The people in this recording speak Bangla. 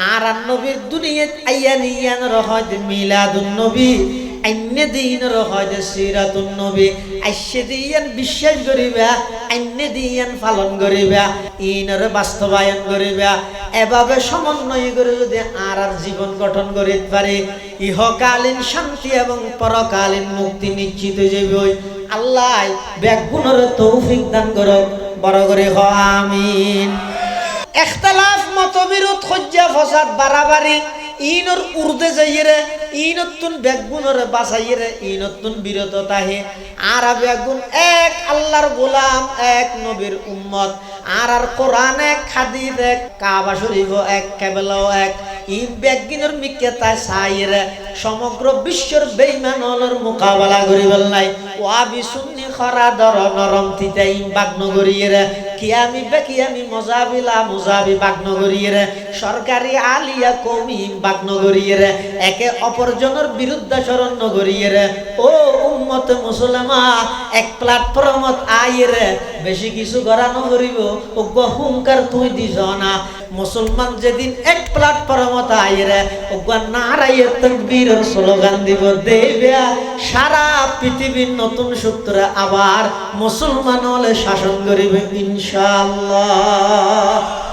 আর নবীর দুনিয়াত আইয়া নিয়ান রহদ মিলাদুন নবী অন্য দিনের হয় সিরাতুন নবী আইসে দিয়ান বিশ্বাস করিবা অন্য দিয়ান পালন করিবা ইনর বাস্তবায়ন করিবা এভাবে সমন্বয় করে যদি আর জীবন গঠন করিতে পারে ইহকালীন শান্তি এবং পরকালীন মুক্তি নিশ্চিত হয়ে যাবে। আল্লাহ ব্যাগুণের তৌফিক দান করো, বড় করে হ আমিন। ইখতিলাফ মতবিরোধ খজ্জা ফসাদ বাড়াবাড়ি ইনর উর্দে যাইরে ইনতুন বেগুনর বাসাইরে ইনতুন বিরত তাহে আর বেগুন এক আল্লাহর গোলাম এক নবীর উম্মত আর কোরআন এক হাদিস এক কাবা শরীফ এক কেবলাও এক ইন বেগিনর মিকেতা সাইরে সমগ্র বিশ্বের বেঈমানর মোকাবেলা করিবেল নাই ওয়াবি সুন্নি খরা দর নরম তিতাই বাগনগরিয়ে কিয়ামি বেকিয়ামি মজাবিলা মুজাবি বাগনগরিয়ে সরকারি আলিয়া কওমি বাগনগরিয়ে একে অপরজনের বিরুদ্ধাচরণ নগরিয়ে ও উম্মত মুসলমা এক প্ল্যাটফর্মত আইরে বেশি কিছু গড়ানো করিব ও হুঙ্কার তুই দিছ না মুসলমান যেদিন এক প্ল্যাটফর্মত আইরে ও নারায়ে তাকবীরের স্লোগান দিব দেবে সারা পৃথিবীর নতুন সূত্রে আবার মুসলমান হলে শাসন করিবে ইনশাআল্লাহ।